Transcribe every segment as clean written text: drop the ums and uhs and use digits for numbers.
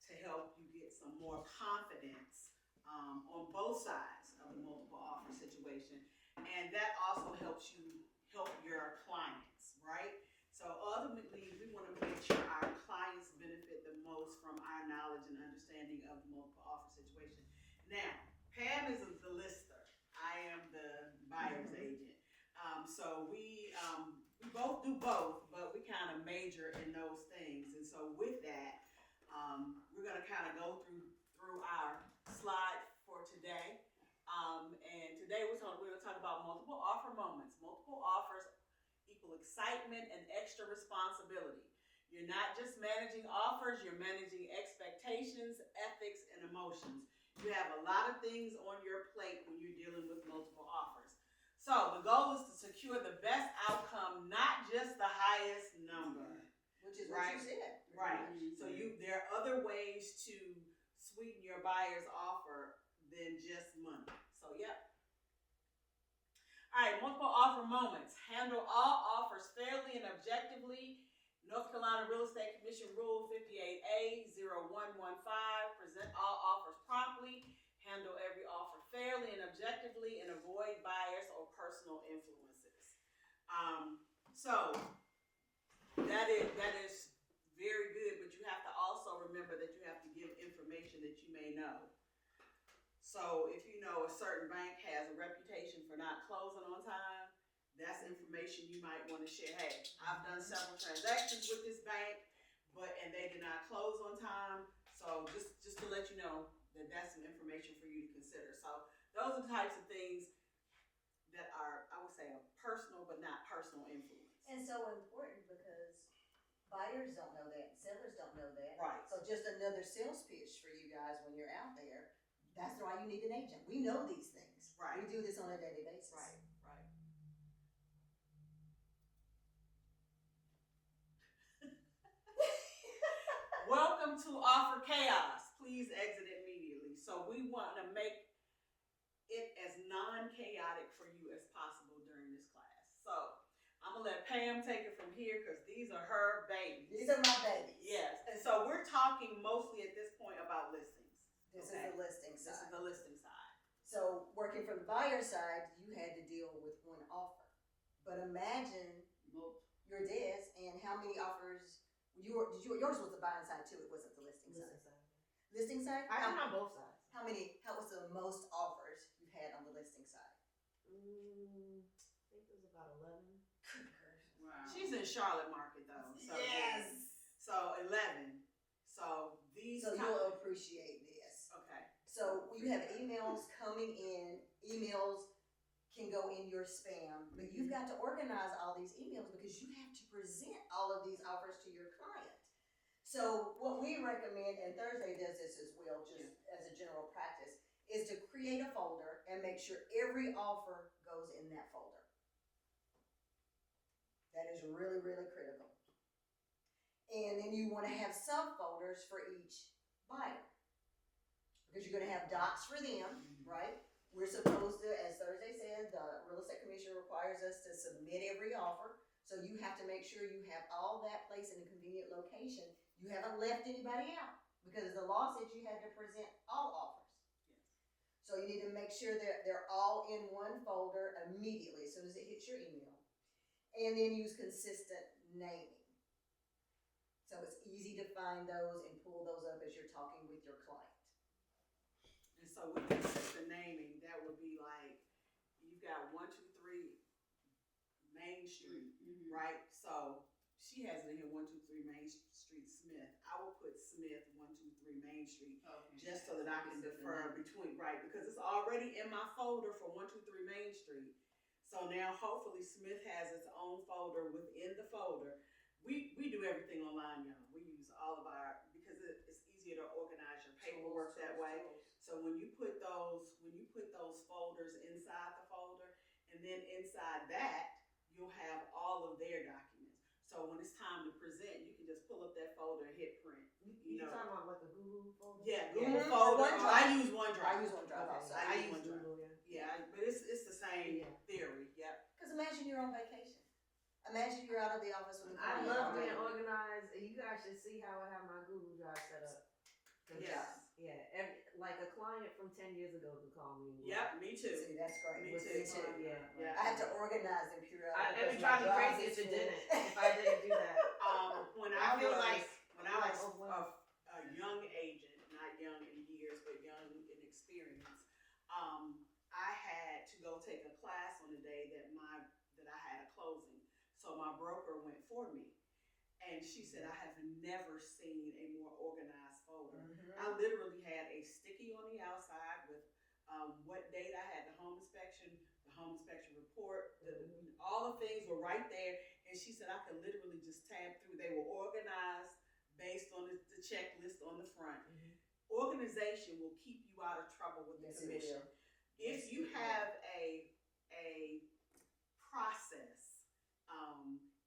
to help you get some more confidence on both sides of the multiple offer situation. And that also helps you help your clients, right? So ultimately, we want to make sure our clients benefit the most from our knowledge and understanding of the multiple offer situation. Now, Pam is the lister. I am the buyer's agent. So we both do both, but we kind of major in those things. And so with that, we're going to kind of go through our slide for today. And today we're going to talk about multiple offer moments. Multiple offers equal excitement and extra responsibility. You're not just managing offers, you're managing expectations, ethics, and emotions. You have a lot of things on your plate when you're dealing with multiple offers. So the goal is to secure the best outcome, not just the highest number. Which is what you said. Right. So there are other ways to sweeten your buyer's offer than just money. So yep. All right, multiple offer moments. Handle all offers fairly and objectively. North Carolina Real Estate Commission Rule 58A-0115. Present all offers promptly. Handle every offer fairly and objectively, and avoid bias or personal influences. So that is very good, but you have to also remember that you have to give information that you may know. So if you know a certain bank has a reputation for not closing on time, that's information you might want to share. Hey, I've done several transactions with this bank, and they did not close on time. So just to let you know that that's some information for you to consider. So those are the types of things that are, I would say, a personal but not personal influence. And so important because buyers don't know that, sellers don't know that. Right. So just another sales pitch for you guys when you're out there. That's why you need an agent. We know these things. Right. We do this on a daily basis. Right. Welcome to Offer Chaos. Please exit immediately. So we want to make it as non-chaotic for you as possible during this class. So I'm going to let Pam take it from here because these are her babies. These are my babies. Yes. And so we're talking mostly at this point about listings. This is the listing side. This is the listing side. So working from the buyer side, you had to deal with one offer. But imagine your desk and how many offers yours was the buying side too. It wasn't the listing side. Listing side? I can on both sides. How was the most offers you've had on the listing side? I think it was about 11. Wow. She's in Charlotte market though. So yes. So 11. So these. So you'll appreciate this. Okay. So you have emails coming in. Emails can go in your spam, but you've got to organize all these emails because you have to present all of these offers to your client. So what we recommend, and Thursday does this as well, just as a general practice, is to create a folder and make sure every offer goes in that folder. That is really, really critical. And then you want to have subfolders for each buyer because you're going to have docs for them, right? We're supposed to, as Thursday said, the Real Estate Commission requires us to submit every offer. So you have to make sure you have all that placed in a convenient location. You haven't left anybody out because the law said you had to present all offers. Yes. So you need to make sure that they're all in one folder immediately as soon as it hits your email. And then use consistent naming. So it's easy to find those and pull those up as you're talking with your client. And so with consistent naming, that would be like, you've got 123 Main Street, right? So she has it in here, 123 Main Street Smith. I will put Smith 123 Main Street, just so that I can defer between, right? Because it's already in my folder for 123 Main Street. So now hopefully Smith has its own folder within the folder. We do everything online, y'all. We use all of because it's easier to organize your paperwork that way. So when you put those folders inside the folder, and then inside that, you'll have all of their documents. So when it's time to present, you can just pull up that folder and hit print. You talking about like a Google folder? Yeah, Google folder. I use OneDrive. I use OneDrive also. I use OneDrive. Google, Yeah, but it's the same theory. Yep. Because imagine you're on vacation. Imagine you're out of the office with a I client. love being organized, and you guys should see how I have my Google Drive set up. Good Yes. job. Yeah, like a client from 10 years ago could call me. Yep, me too. See, that's great. Me With too. this one, yeah. Yeah. I have to organize them periodically. It'd drive me crazy if it didn't. If I didn't do that. When I I feel was like- when I was like, oh, wow. a young agent, not young in years, but young in experience, I had to go take a class on the day that I had a closing. So my broker went for me, and she said, "I have never seen a more organized folder." Mhm. I literally had a sticky on the outside with what date I had the home inspection report, all the things were right there. And she said I could literally just tab through. They were organized based on the checklist on the front. Organization will keep you out of trouble with the Yes, it commission. will. If Yes, you it will. have a process,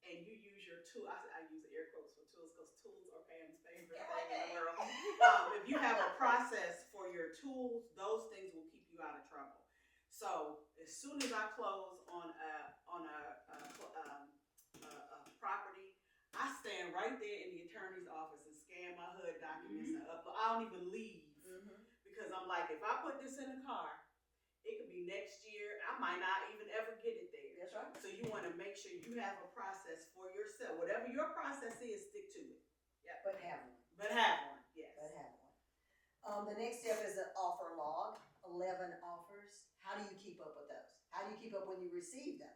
and you use your tool, I use air quotes for tools because tools are Pam's favorite thing in the world. If you have a process for your tools, those things will keep you out of trouble. So as soon as I close on a property, I stand right there in the attorney's office and scan my HUD documents and upload. I don't even leave because I'm like, if I put this in a car, it could be next year. I might not even ever get it there. That's right. So you want to make sure you have a process for yourself. Whatever your process is, stick to it. But have one. But have one, yes. But have one. The next step is an offer log. 11 offers. How do you keep up with those? How do you keep up when you receive them?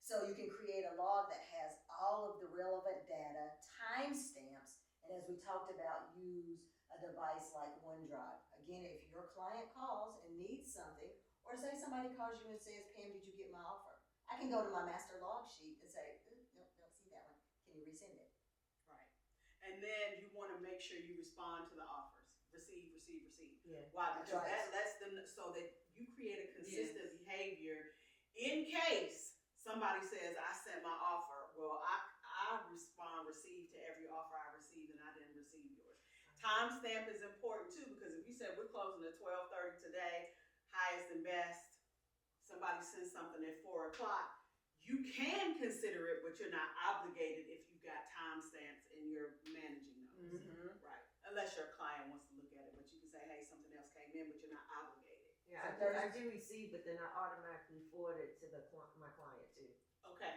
So you can create a log that has all of the relevant data, timestamps, and as we talked about, use a device like OneDrive. Again, if your client calls and needs something, or say somebody calls you and says, "Pam, did you get my offer?" I can go to my master log sheet and say, "Nope, don't see that one. Can you resend it?" Right. And then you want to make sure you respond to the offers. Receive. Yeah. Why? That's Because right. that lets them so that you create a consistent behavior in case somebody says, "I sent my offer." Well, I respond receive to every offer I receive, and I didn't receive yours. Timestamp is important too, because if you said we're closing at 12:30 today, highest and best, somebody sends something at 4:00, you can consider it, but you're not obligated if you got timestamps in your managing notes. Right. Unless your client wants to look at it, but you can say, "Hey, something else came in," but you're not obligated. Yeah, So I do receive, but then I automatically forward it to my client too. Okay.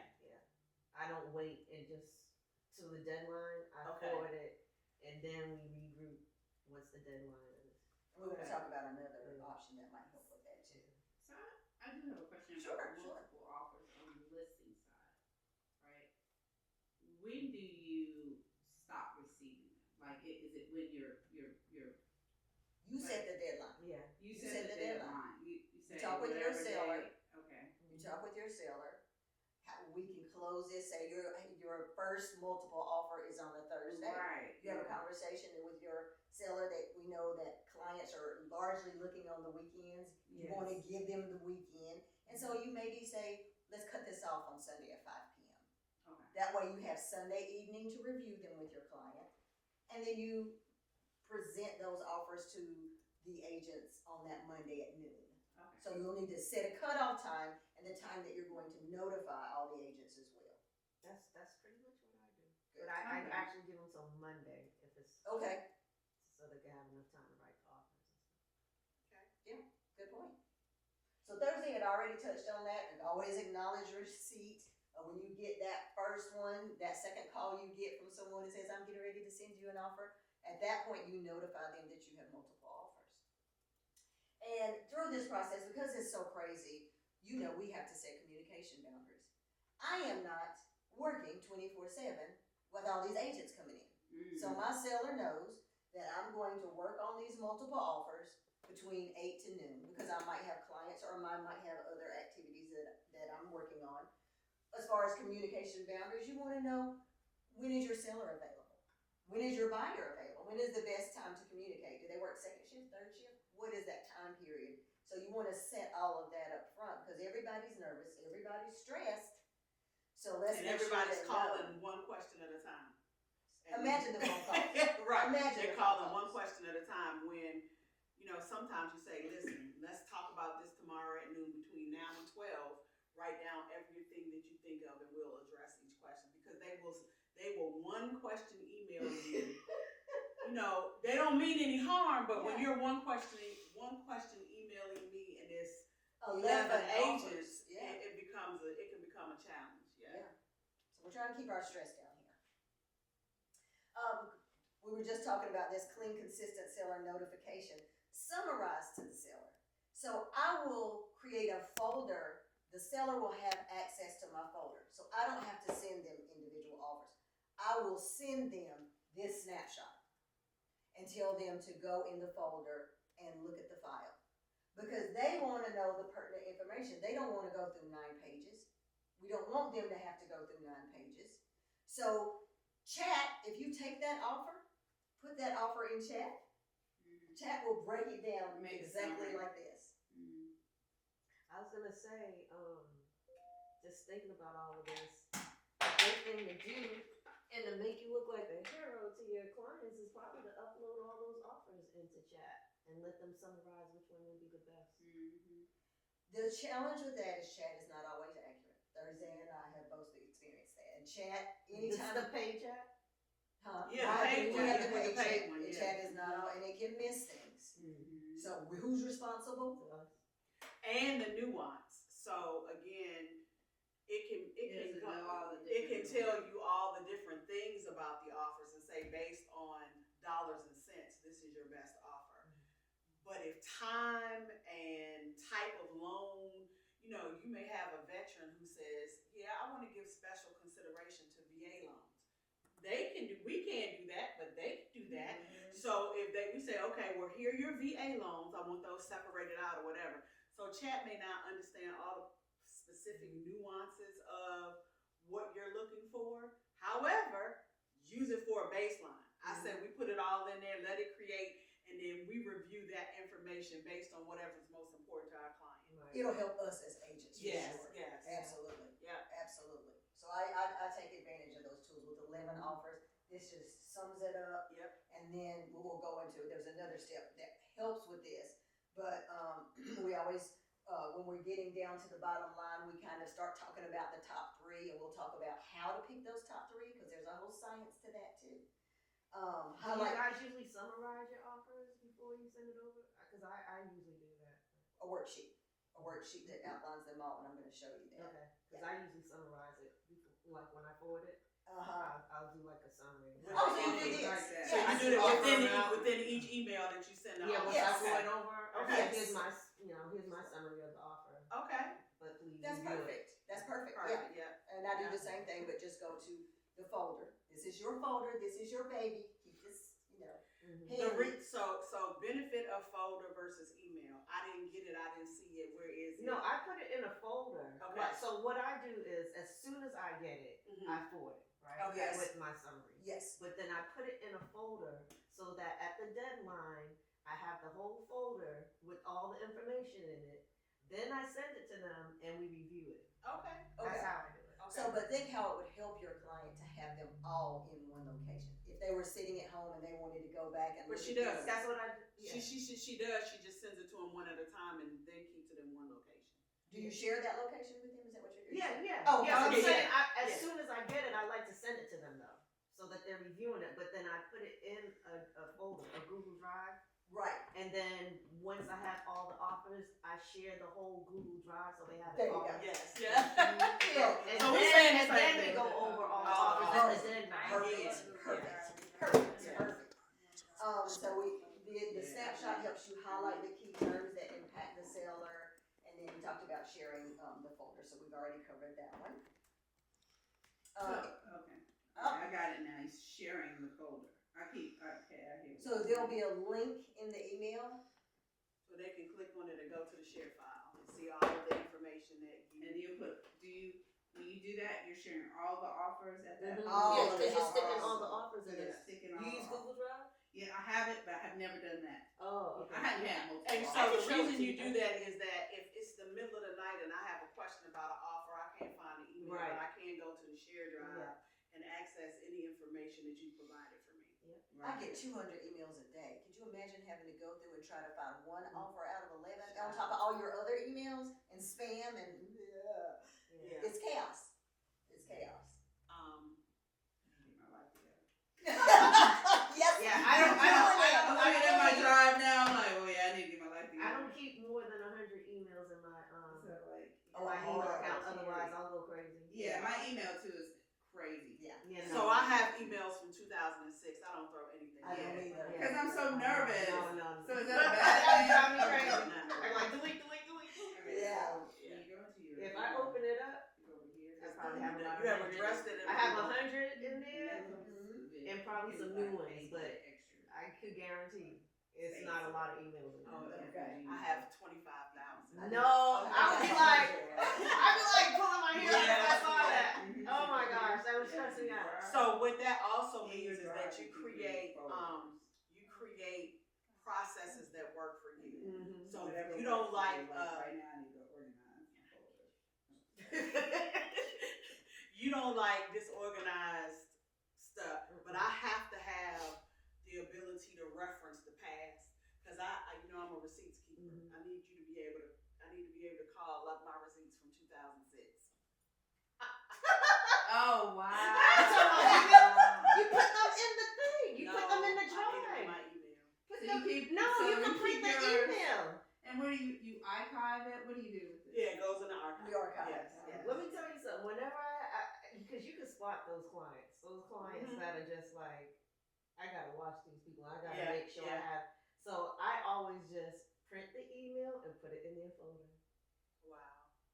I don't wait and just till the deadline. I Okay. forward it, and then we regroup once the deadline is. We're going to talk about another option that might help with that too. So I do have a question Sure, about sure. multiple offers on the listing side, right? When do you stop receiving them? Like, is it when you're You set the deadline. Yeah. you You set set the the deadline. deadline? You say talk with your whatever seller. date. Okay. You talk with your seller. We can close this. Say your first multiple offer is on a Thursday. Right. You have a conversation with your seller that we know that clients are largely looking on the weekends. You want to give them the weekend, and so you maybe say, "Let's cut this off on Sunday at 5 p.m." Okay. That way, you have Sunday evening to review them with your client, and then you present those offers to the agents on that Monday at noon. Okay. So you'll need to set a cutoff time and the time that you're going to notify all the agents as well. That's pretty much what I do. Good. But I Okay. actually give them till Monday if it's Okay, so they can have enough time to write the offers and stuff. good point. So Thursday had already touched on that, and always acknowledge receipt. When you get that first one, that second call you get from someone that says, "I'm getting ready to send you an offer," at that point you notify them that you have multiple offers. And through this process, because it's so crazy, we have to set communication boundaries. I am not working 24/7 with all these agents coming in. So my seller knows that I'm going to work on these multiple offers between 8 to noon, because I might have clients or I might have other activities that I'm working on. As far as communication boundaries, you want to know, when is your seller available? When is your buyer available? When is the best time to communicate? Do they work second shift, third shift? What is that time period? So you want to set all of that up front, because everybody's nervous, everybody's stressed. So let's And make sure everybody's they calling one question at a time. know. Imagine the phone call. Right. Imagine They're the calling phone one calls. question at a time when, sometimes you say, "Listen, let's talk about this tomorrow at noon between now and 12. Write down everything that you think of and we'll address each question," because they will one question email you. they don't mean any harm, but when Yeah. you're one question emailing me and it's 11 agents, offers. Yeah. it can become a challenge. Yeah. So we're trying to keep our stress down here. We were just talking about this clean, consistent seller notification summarized to the seller. So I will create a folder. The seller will have access to my folder. So I don't have to send them individual offers. I will send them this snapshot and tell them to go in the folder and look at the file. Because they want to know the pertinent information. They don't want to go through 9 pages. We don't want them to have to go through 9 pages. So chat, if you take that offer, put that offer in chat, chat will break it down Make it exactly summary. like this. I was gonna say, just thinking about all of this, a good thing to do and to make you look like a hero to your clients is probably to upload all those offers into chat and let them summarize which one would be the best. The challenge with that is chat is not always accurate. Thursday and I have both experienced that. And chat, This anytime. the pay chat? Huh? Yeah, the I paid think we one, have yeah, the the paid paid chat. one, The yeah. chat is not all, and it can miss things. So who's responsible? To us. And the nuance. So again, it can Doesn't know all the it can different tell you all the different things about the offers and say based on dollars and cents, this is your best offer. But if time and type of loan, you may have a veteran who says, yeah, I want to give special consideration to VA loans. We can't do that, but they can do that. So if we say, okay, well, here are your VA loans, I want those separated out or whatever. So chat may not understand all the specific nuances of what you're looking for. However, use it for a baseline. I said we put it all in there, let it create, and then we review that information based on whatever's most important to our client. It'll help us as agents. For Yes, sure. yes. Absolutely. Yeah. Absolutely. So I take advantage of those tools with 11 offers. This just sums it up. Yep. And then we will go into, there's another step that helps with this. But we always, when we're getting down to the bottom line, we kind of start talking about the top 3, and we'll talk about how to pick those top 3 because there's a whole science to that too. Do you guys usually summarize your offers before you send it over? Because I usually do that. a worksheet that outlines them all, and I'm going to show you that. Okay. Because I usually summarize it before, like when I forward it. Uh-huh. I'll do like a summary. Oh, so you do this. Like that. So you Yes. do it Yes. within each email that you send out. Yeah, once Yes. I forward over, Okay. okay, here's my summary of the offer. Okay. But please That's review perfect. That's perfect. Yeah. Perfect. Yeah. And I do Yeah. the same thing, but just go to the folder. This is your folder. This is your baby. Keep this, handy. So benefit of folder versus email. I didn't get it. I didn't see it. Where is it? No, I put it in a folder. Okay. Right, so what I do is, as soon as I get it, Mhm. I forward it, right? Oh, yes. With my summary. Yes. But then I put it in a folder so that at the deadline, I have the whole folder with all the information in it. Then I send it to them and we review it. Okay. That's Okay. how I do it. So, but think how it would help your client to have them all in one location. If they were sitting at home and they wanted to go back and But look she at does. this. That's what I do. Yeah. She does. She just sends it to them one at a time and then keeps it in one location. Do you share that location with them? Is that what you're doing? Yeah. Oh, yeah. I'm okay, saying as yeah. soon as I get it, I like to send it to them though, so that they're reviewing it. But then I put it in a folder, a Google Drive, Right. and then once I have all the offers, I share the whole Google Drive so they have There it you all. go. Yes. Yeah. Yeah. And So we're then, saying the and same then thing. we go over all the Oh, offers oh, at the deadline. Perfect. Yeah. Perfect. Perfect. Yeah. Perfect. So the snapshot helps you highlight the key terms that impact the seller, and then we talked about sharing the folder. So we've already covered that one. Okay. I got it now. He's sharing the folder. I hear you. So there'll be a link in the email. So they can click on it and go to the share file and see all of the information that And you when you do that, you're sharing all the offers at that. Mhm. All Yeah, of because it. you're sticking all the offers in You're it. sticking all You the use offers. Google Drive? Yeah, I have it, but I have never done that. Oh, okay. I haven't had multiple. And I so can the show it reason to you you. do that is that if it's the middle of the night and I have a question about an offer, I can't find the email, Right. but I can go to the share drive Yeah. and access any information that you provided for me. I get 200 emails a day. Could you imagine having to go through and try to find one offer out of 11 on top of all your other emails and spam and Yeah. it's chaos. It's chaos. Get my life together. Yes. Yeah, I don't I'm nervous. No. So is that a bad That thing? drive me crazy. Okay. I'm like, delete. Yeah. Yeah. You go into your. If I open it up, you go over here. I probably have about You have 100. addressed it. I have 100 in there, Mhm. and probably some new ones, but extra. I could guarantee it's not a lot of emails in Oh, there. Okay. I have 25,000. No, I would be like, pulling my hair out if I saw that. Mhm. Oh my gosh, that would stress me out. So what that also In your means is that drive, you create create processes that work for you. Mhm. So if you don't like right now, I need to organize my folders. you don't like disorganized stuff, but I have to have the ability to reference the past because I'm a receipts keeper. Mhm. I need to be able to call up my receipts from 2006. Oh wow! You put them in the thing. You put them in the I need them in drive. my email. Put So them, you keep- no, so you you complete keep the yours. email. And what do you archive it? What do you do with it? Yeah, it goes in the archive. We archive. Yes, yes. Let me tell you something. Whenever because you can spot those clients Mhm. that are just like, I gotta watch these people. I gotta Yeah, make sure I yeah. have. So I always just print the email and put it in their folder. Wow.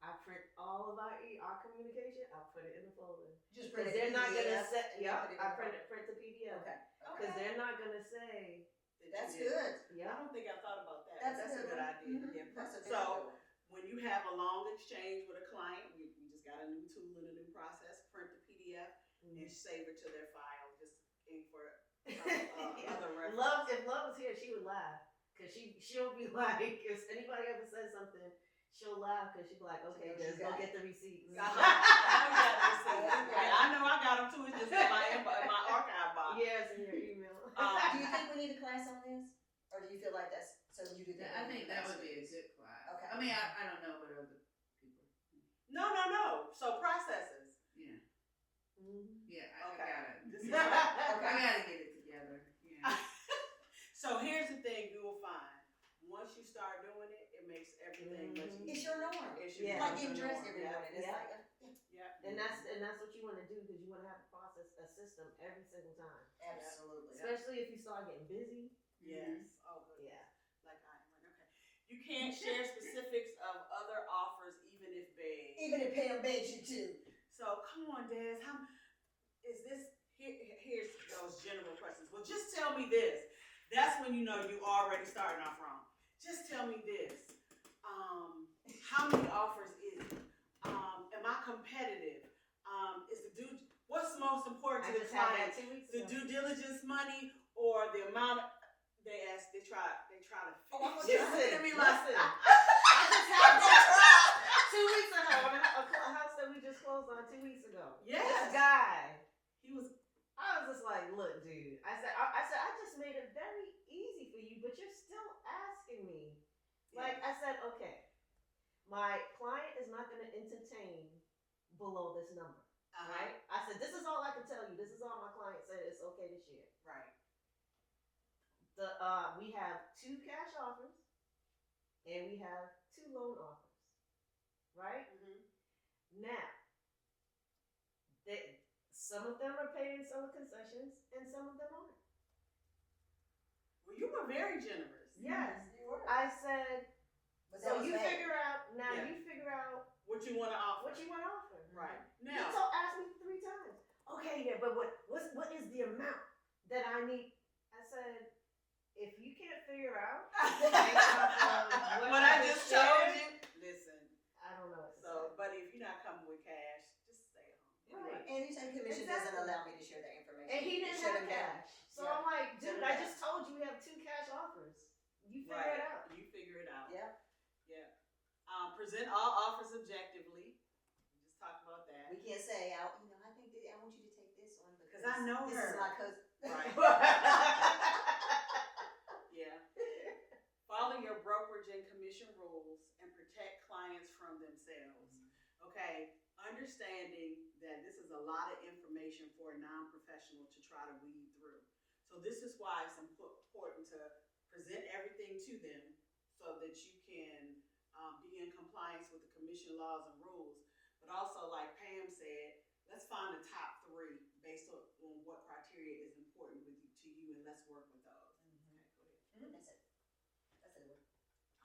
I print all of our communication. I put it in the folder Just because print it they're not gonna PDF, say. and Yeah, put it in I the print the PDF Okay. because they're not gonna say. That's You did. good. I Yeah. don't think I thought about that. That's That's a good one. idea. Mhm. Yeah. That's a very So good one. when you have a long exchange with a client, we just got a new tool and a new process. Print the PDF and save it to their file, just in for other reference. If Love was here, she would laugh because she'll be like, if anybody ever says something, she'll laugh because she'll be like, okay, She knows just you go got get the receipts. I got receipts. Yeah, I know I got them too. It's just in my archive box. Yes, in your email. Do you think we need a class on this? Or do you feel like that's something you do think? I we think need a that class would on? be a good class. Okay. I mean, I don't know what other people. No. So processes. Yeah. Mhm. Yeah. Okay. I got it. This is I Okay. gotta get it together. Yeah. So here's the thing you will find. Once you start doing it, it makes everything much Mhm. easier. It's your norm. It's your Yeah. Like norm. getting dressed Yeah. every morning. It's Yeah. like, Yeah. And that's what you want to do because you want to have a process, a system every single time. absolutely. Especially if you start getting busy. Yes. Oh, good. Yeah. Like I am. Okay. You can't share specifics of other offers, even if begged. Even if Pam begs you to. So come on, Des. How is this? Here's those general questions. Well, just tell me this. That's when you know you already starting off wrong. Just tell me this. How many offers is it? Am I competitive? What's most important I to the just had client? that 2 weeks The ago. due diligence money or the amount of, they try to Oh, I'm fix gonna it. try. Listen. I just had that 2 weeks ago on a house that we just closed on 2 weeks ago. Yes. This guy, He was I was just like, look, dude. I said, I just made it very easy for you, but you're still asking me. Like I said, okay, my client is not going to entertain below this number, right? I said, this is all I can tell you. This is all my client said it's okay to share. Right. We have 2 cash offers, and we have 2 loan offers, right? Now, some of them are paying some concessions, and some of them aren't. Well, you were very generous. Yes, You were. I said. But that So was you bad. figure out now. Yeah. You figure out What you want to offer? what you want to offer. Right. You Now. asked me 3 times. Okay, yeah, but what is the amount that I need? I said, if you can't figure out based off of what I just told shared, you. Listen. I don't know what to So, buddy, if you're not coming with cash, just stay home. Right. Anytime commission doesn't allow me to share that information. say. And he didn't Shut have him down. cash. So Yeah. I'm like, dude, Shut him I down. just told you we have 2 cash offers. You figure Right. it out. You figure it out. Yeah. Yeah. Present all offers objectively. We just talked about that. We can't say, I think that I want you to take this one because I know this her. is my cousin. Right. Yeah. Follow your brokerage and commission rules and protect clients from themselves. Okay. Understanding that this is a lot of information for a non-professional to try to weed through. So this is why it's important to present everything to them so that you can be in compliance with the commission laws and rules. But also, like Pam said, let's find the top 3 based on what criteria is important to you, and let's work with those. Okay, go ahead. That's it. That's a new one.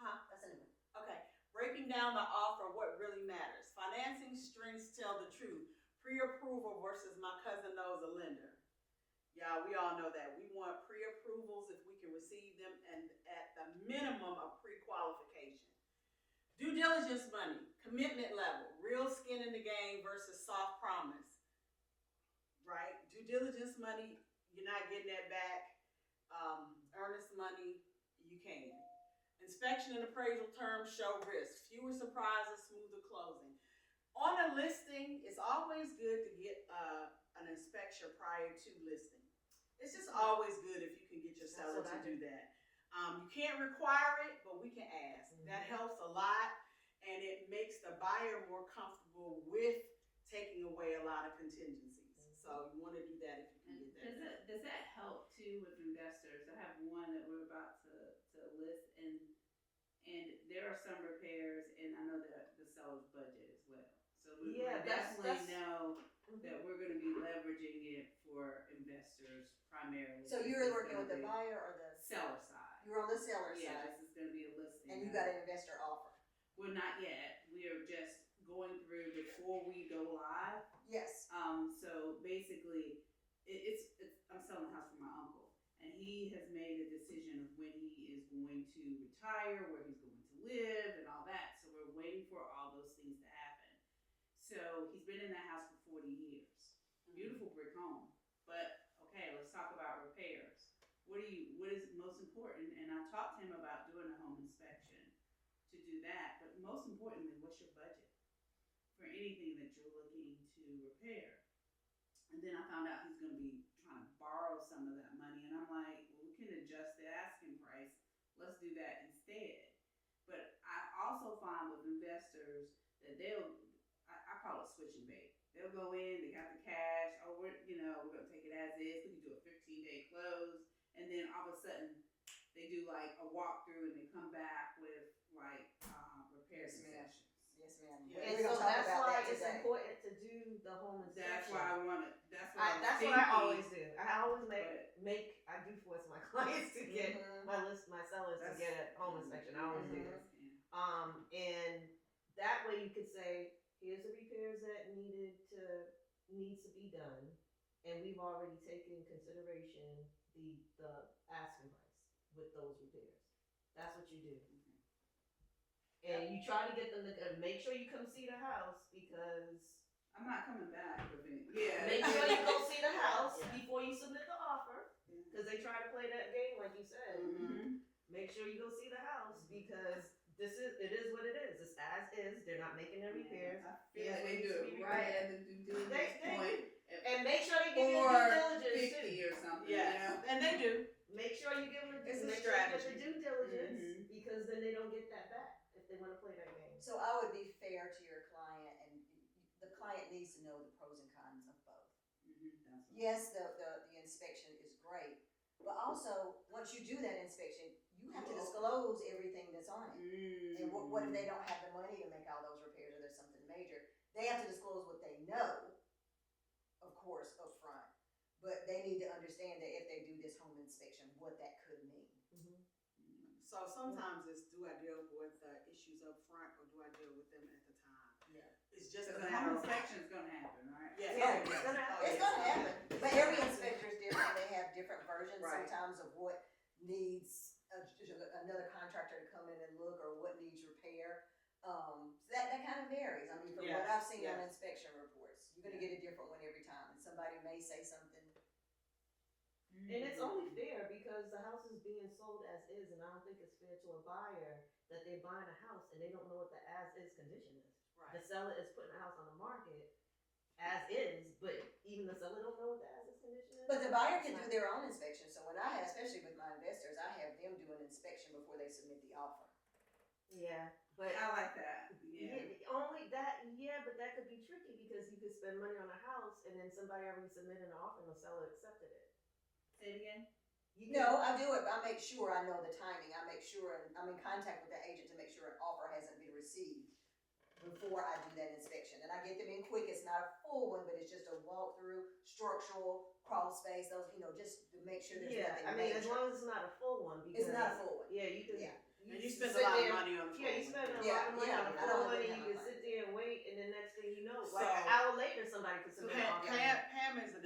Huh? That's a new one. Okay, breaking down the offer, what really matters. Financing strings tell the truth. Pre-approval versus my cousin knows a lender. Yeah, we all know that. We want pre-approvals if we can receive them, and at the minimum of pre-qualification. Due diligence money, commitment level, real skin in the game versus soft promise. Right? Due diligence money, you're not getting that back. Earnest money, you can. Inspection and appraisal terms show risk. Fewer surprises, smoother closing. On a listing, it's always good to get an inspection prior to listing. It's just always good if you can get your seller to do that. You can't require it, but we can ask. That helps a lot, and it makes the buyer more comfortable with taking away a lot of contingencies. So you want to do that if you can get that. Does that help too with investors? I have one that we're about to list, and there are some repairs, and I know that the seller's budget as well. So we definitely know that we're going to be leveraging it for investors primarily. So you're working with the buyer or the seller side? You're on the seller Yeah, side, this is going to be a listing. and you got an investor offer. Well, not yet. We are just going through before we go live. Yes. So basically, it's I'm selling the house for my uncle, and he has made a decision of when he is going to retire, where he's going to live, and all that. So we're waiting for all those things to happen. So he's been in that house for 40 years. Beautiful brick home. But okay, let's talk about repairs. What is most important? And I talked to him about doing a home inspection to do that. But most importantly, what's your budget for anything that you're looking to repair? And then I found out he's going to be trying to borrow some of that money. And I'm like, well, we can adjust the asking price. Let's do that instead. But I also find with investors that I call it switch and bait. They'll go in, they got the cash, we're going to take it as is. We can do a 15-day close. And then all of a sudden, they do like a walkthrough and they come back with like repairs and sessions. Yes, ma'am. Yeah. And We're so gonna talk that's about why that it's today. important to do the home inspection. That's why I want to. That's what That's what I always do. I always I do force my clients to get Mhm. my sellers to get a home inspection. I always do Mhm. this. And that way you could say, here's the repairs that needs to be done, and we've already taken consideration the asking price with those repairs. That's what you do. And you try to get them to make sure you come see the house, because I'm not coming back with it. Yeah. make sure you go see the house Yeah. before you submit the offer, because they try to play that game like you said. Mm-hmm. Make sure you go see the house, because it is what it is. It's as is. They're not making any repairs. I feel like they do it right at the due diligence point. And make sure they give you Or due diligence 50 too. or something. Yeah, and they do. Make sure you give them It's a make sure you get strategy. the due diligence, Mhm. because then they don't get that back if they want to play that game. So I would be fair to your client, and the client needs to know the pros and cons of both. Mm-hmm. Yes, the inspection is great, but also, once you do that inspection, you have to disclose everything that's on it. Mm-hmm. And what if they don't have the money to make all those repairs, or there's something major? They have to disclose what they know, of course, up front. But they need to understand that if they do this home inspection, what that could mean. So sometimes it's, do I deal with issues up front, or do I deal with them at the time? Yeah. It's just Because a the matter home of. inspection is going to happen, right? Yeah. Yeah, Oh, it's gonna happen. It's gonna happen, but every inspector is different, they have different versions Right. sometimes of what needs another contractor to come in and look, or what needs repair. So that kind of varies, I mean, from what Yes, I've seen on yes. inspection reports, you're gonna get a different one every time, and somebody may say something. And it's only fair because the house is being sold as is, and I don't think it's fair to a buyer that they're buying a house and they don't know what the as is condition is. The Right. seller is putting the house on the market as is, but even the seller don't know what the as is condition is. But the buyer can do their own inspection, so when I have, especially with my investors, I have them do an inspection before they submit the offer. Yeah, but I like that. Yeah. but that could be tricky because you could spend money on a house and then somebody already submitted an offer and the seller accepted it. Say it again. No, I do it, I make sure I know the timing, I make sure, I'm in contact with the agent to make sure an offer hasn't been received before I do that inspection, and I get them in quick, it's not a full one, but it's just a walkthrough, structural, crawl space, those, just to make sure there's Yeah, nothing I mean, major. as long as it's not a full one, one because It's not a full one. yeah, you can. Yeah. And you spend a sit lot of there- money on the Yeah, you phone. spend a Yeah, lot of money yeah, on the I don't phone, really and have you my can sit there and wait, and then next thing you know, So- like an hour later, somebody could So submit an offer. Pam is an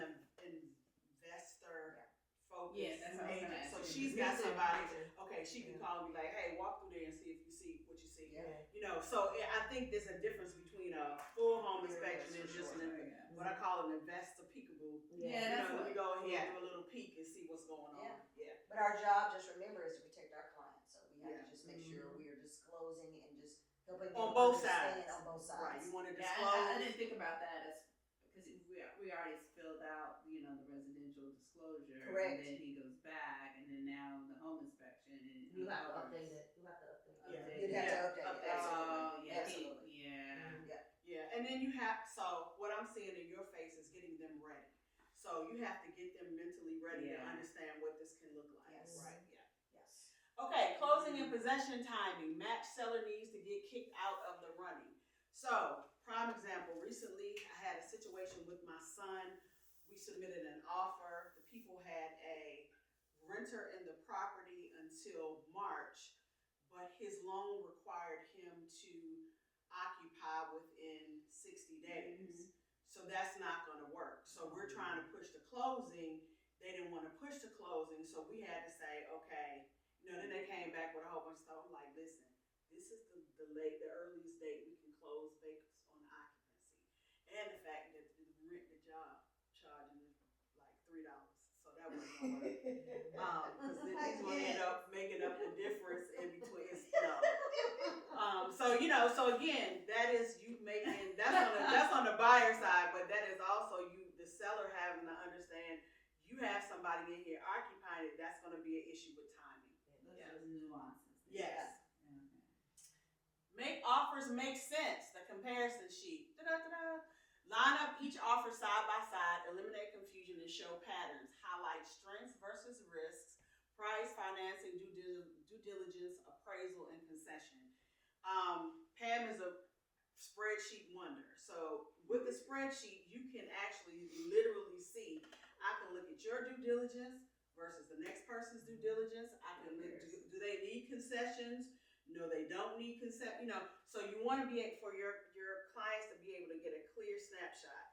investor focused Yeah, that's what I was gonna agent. ask So you. she's Me got too, somebody. me too. Okay, she can Yeah. call me like, hey, walk through there and see if you see what you see. Yeah. You know, so I think there's a difference between a full home inspection and for just sure. what I call an investor peekaboo. Yeah, You that's know, let me go ahead yeah. and do a little peek and see what's going on. Yeah. But our job, just remember, is to protect our clients. So we have Yeah. to just make sure we are disclosing and just helping them On both understand sides. on both sides. Right. You want to Yeah, disclose. I didn't think about that as because we already filled out, you know, the residential disclosure. Correct. And then he goes back, and then now the home inspection. And You have to covers- update it. You have to update it. Yeah. You'd have to update it. Oh, Absolutely. yeah. Absolutely. Yeah. Yeah, and then you have, so what I'm seeing in your face is getting them ready. So you have to get them mentally ready to Yeah. understand what this can look like. Yes. Right, yeah. Yes. Okay, closing and possession timing. Match seller needs to get kicked out of the running. So, prime example, recently I had a situation with my son. We submitted an offer. The people had a renter in the property until March, but his loan required him to occupy within 60 days. So that's not gonna work. So we're trying to push the closing. They didn't wanna push the closing, so we had to say, okay, you know, then they came back with a whole bunch of stuff. I'm like, listen, this is the earliest date we can close based on occupancy. And the fact that the rent, the job charging is like $3. So that wasn't gonna work. Cause then he's gonna end up making up the difference in between, so, you know, so again, that is you making, that's on the buyer side, but that is also you, the seller having to understand, you have somebody in here occupying it, that's gonna be an issue with timing. Those are nuances. Yes. Okay. Make offers make sense, the comparison sheet. Da-da-da-da. Line up each offer side by side, eliminate confusion and show patterns, highlight strengths versus risks, price, financing, due diligence, appraisal, and concession. Pam is a spreadsheet wonder. So with the spreadsheet, you can actually literally see, I can look at your due diligence versus the next person's due diligence. I can look, do they need concessions? No, they don't need consent, you know, so you want to be for your clients to be able to get a clear snapshot.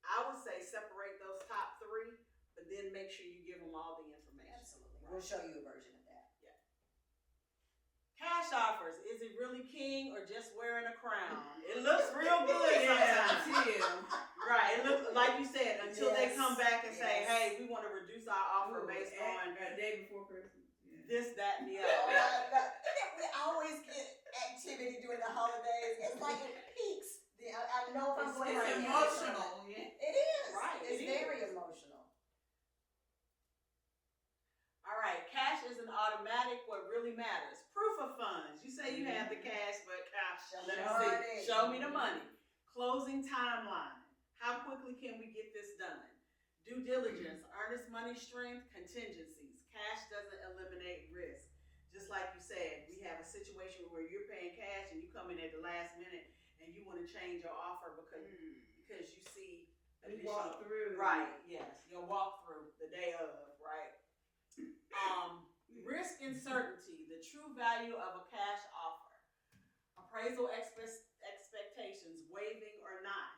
I would say separate those top three, but then make sure you give them all the information. Absolutely. We'll show you a version of that. Cash offers, is it really king or just wearing a crown? It looks real good Yeah, sometimes. too. Right, it looks, like you said, until they Yes, come back and say, yes. hey, we want to reduce our offer based on a day before Christmas. Yeah. this, that, and the Oh, other. we always get activity during the holidays. It's like it peaks. I know if I'm going It's right now. emotional. Yeah. It is. Right, It's it very is. emotional. All right, cash is an automatic. What really matters? Proof of funds. You say you have the cash, but Show let me me the see. money. Show me the money. Closing timeline. How quickly can we get this done? Due diligence, earnest money stream, contingencies. Cash doesn't eliminate risk. Just like you said, we have a situation where you're paying cash and you come in at the last minute and you want to change your offer because you see You additional. walk through. Right, yes, your walkthrough the day of, right? Risk and certainty, the true value of a cash offer. Appraisal expectations, waiving or not.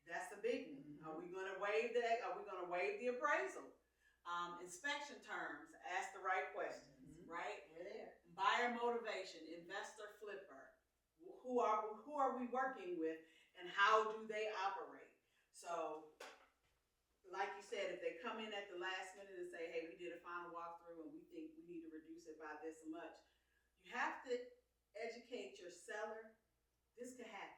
That's a big one. Are we gonna waive that? Are we gonna waive the appraisal? Inspection terms, ask the right questions, right? We're there. Buyer motivation, investor flipper. Who are we working with and how do they operate? So, like you said, if they come in at the last minute and say, hey, we did a final walkthrough and we think we need to reduce it by this much, you have to educate your seller. This could happen.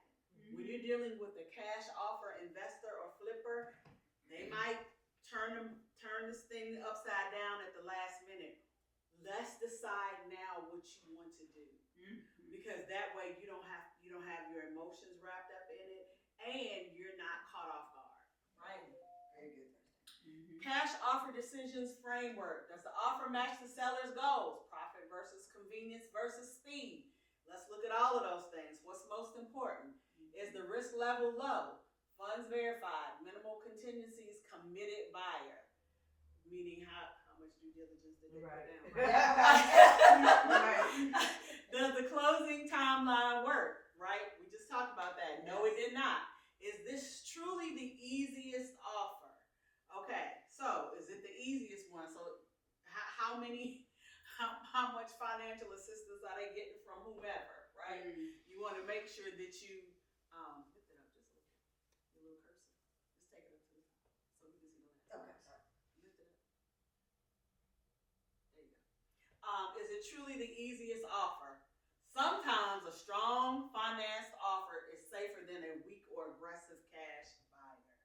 When you're dealing with a cash offer investor or flipper, they might turn this thing upside down at the last minute. Let's decide now what you want to do, because that way you don't have your emotions wrapped up in it, and you're not caught off guard. Right. Very good. Cash offer decisions framework. Does the offer match the seller's goals? Profit versus convenience versus speed. Let's look at all of those things. What's most important? Is the risk level low? Funds verified, minimal contingencies, committed buyer. Meaning how much due diligence that they Right. put down. Right. Does the closing timeline work? Right? We just talked about that. No, it did not. Is this truly the easiest offer? Okay, so is it the easiest one? So how much financial assistance are they getting from whomever? Right? You want to make sure that you lift it up just a little bit. Your little cursor. Just take it up to the top so we can see the last. Okay, sorry. Lift it up. There you go. Is it truly the easiest offer? Sometimes a strong financed offer is safer than a weak or aggressive cash buyer.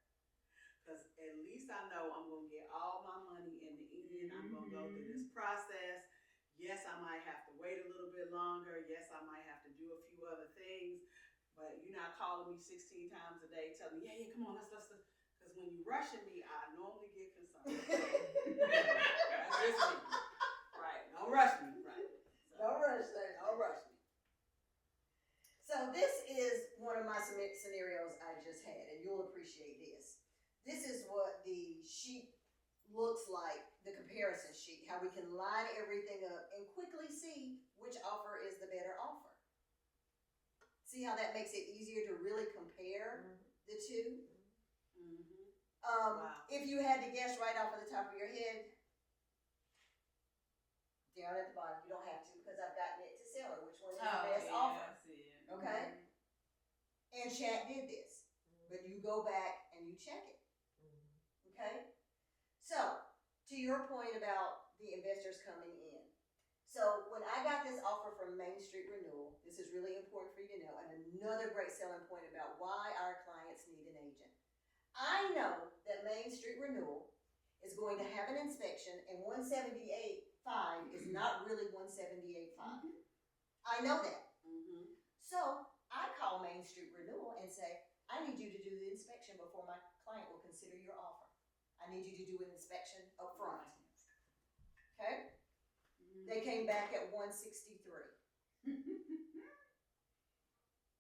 Because at least I know I'm going to get all my money in the end. I'm going to go through this process. Yes, I might have to wait a little bit longer. Yes, I might have to do a few other things. But you're not calling me 16 times a day telling me, yeah, come on, let's. Because when you're rushing me, I normally get concerned. That's just me. Right. Don't rush me. Right. Don't rush there. Don't rush me. So this is one of my scenarios I just had, and you'll appreciate this. This is what the sheet looks like, the comparison sheet, how we can line everything up and quickly see which offer is the better offer. See how that makes it easier to really compare the two? Mm-hmm. Wow. If you had to guess right off of the top of your head, down at the bottom, you don't have to because I've gotten it to seller, which one is the best offer. I see it. Okay? And chat did this, but you go back and you check it. Okay? So, to your point about the investors coming in. So, when I got this offer from Main Street Renewal, this is really important for you to know, and another great selling point about why our clients need an agent. I know that Main Street Renewal is going to have an inspection, and 178.5 is not really 178.5. I know that. Mm-hmm. So, I call Main Street Renewal and say, I need you to do the inspection before my client will consider your offer. I need you to do an inspection up front. Okay? They came back at 163.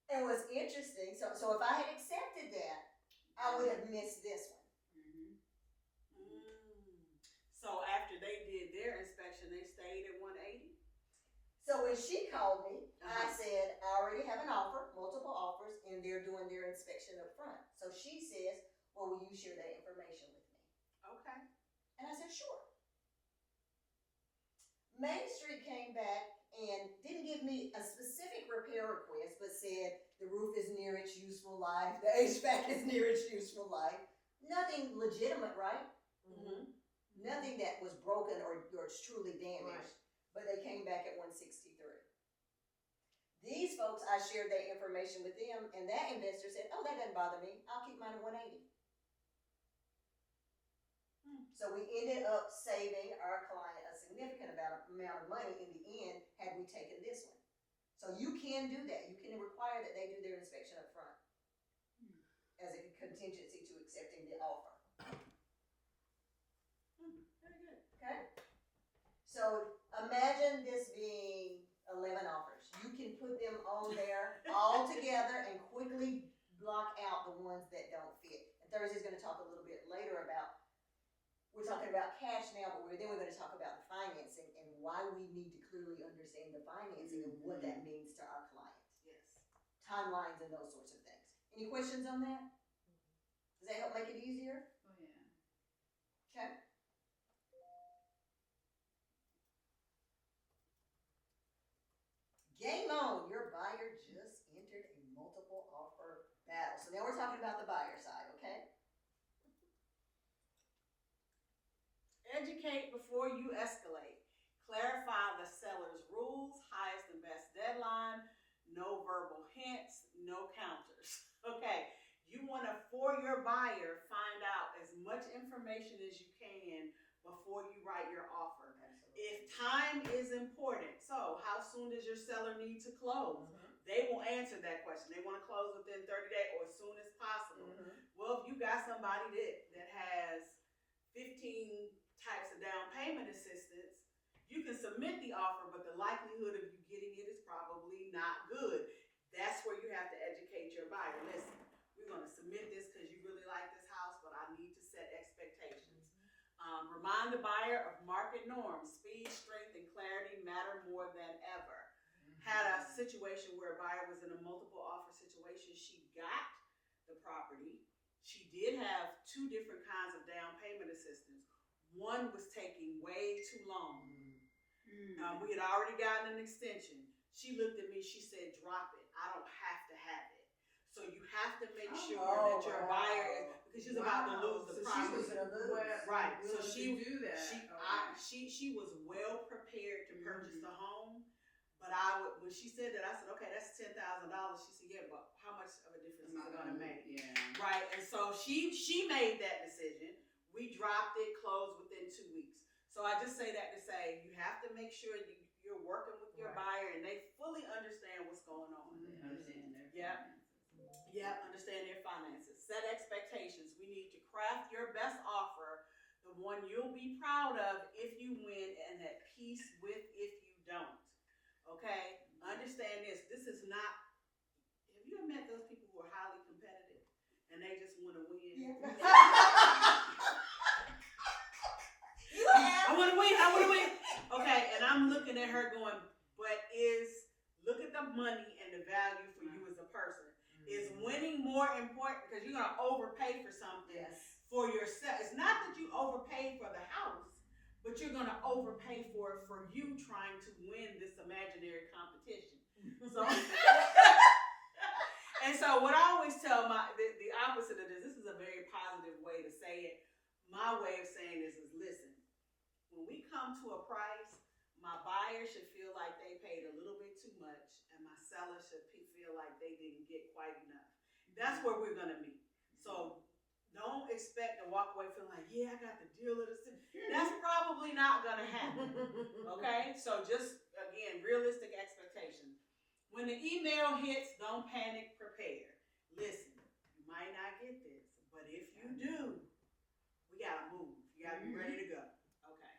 And what's interesting, so if I had accepted that, I would have missed this one. So after they did their inspection, they stayed at 180? So when she called me, I said, I already have an offer, multiple offers, and they're doing their inspection up front. So she says, well, will you share that information with me? Okay. And I said, sure. Main Street came back and didn't give me a specific repair request, but said the roof is near its useful life, the HVAC is near its useful life. Nothing legitimate, right? Mm-hmm. Nothing that was broken or it's truly damaged. Right. But they came back at 163. These folks, I shared that information with them, and that investor said, oh, that doesn't bother me. I'll keep mine at 180. So we ended up saving our client a significant amount of money in the end had we taken this one. So you can do that. You can require that they do their inspection up front as a contingency to accepting the offer. Very good. Okay? So imagine this being 11 offers. You can put them on there all together and quickly block out the ones that don't fit. And Thursday's going to talk a little bit later about, we're talking about cash now, but then we're going to talk about the financing and why we need to clearly understand the financing and what that means to our client. Yes. Timelines and those sorts of things. Any questions on that? Does that help make it easier? Oh yeah. Okay. Game on, your buyer just entered a multiple offer battle. So now we're talking about the buyer side, okay? Educate before you escalate. Clarify the seller's rules, highest and best deadline, no verbal hints, no counters. Okay, you want to, for your buyer, find out as much information as you can before you write your offer. If time is important, so how soon does your seller need to close? They will answer that question. They want to close within 30 days or as soon as possible. Well, if you got somebody that has 15 types of down payment assistance, you can submit the offer, but the likelihood of you getting it is probably not good. That's where you have to educate your buyer. Listen, we're going to submit this because you really like this house, but I need to set expectations. Remind the buyer of market norms. Speed, strength, and clarity matter more than ever. Had a situation where a buyer was in a multiple offer situation. She got the property. She did have 2 different kinds of down payment assistance. One was taking way too long. We had already gotten an extension. She looked at me, she said, drop it. I don't have to have it. So you have to make sure that your buyer is, because she's about to lose the property. She was gonna lose. Right. So she do that. She was well prepared to purchase the home. But when she said that, I said, okay, that's $10,000. She said, yeah, but how much of a difference is it gonna make? Yeah. Right. And so she made that decision. We dropped it, closed within 2 weeks. So I just say that to say you have to make sure you're working with your buyer and they fully understand what's going on. They understand their finances. Yeah, understand their finances. Set expectations. We need to craft your best offer, the one you'll be proud of if you win and at peace with if you don't. Okay? Understand this. This is not, have you ever met those people who are highly competitive and they just want to win? Yeah. I want to win. Okay, and I'm looking at her going, but look at the money and the value for you as a person. Is winning more important because you're going to overpay for something for yourself. It's not that you overpay for the house, but you're going to overpay for it for you trying to win this imaginary competition. So, and so what I always tell the opposite of this is a very positive way to say it. My way of saying this is, listen, when we come to a price, my buyer should feel like they paid a little bit too much, and my seller should feel like they didn't get quite enough. That's where we're gonna meet. So don't expect to walk away feeling like, yeah, I got the deal of the city. That's probably not gonna happen. Okay? So just, again, realistic expectations. When the email hits, don't panic, prepare. Listen, you might not get this, but if you do, we gotta move. You gotta be ready to go. Okay.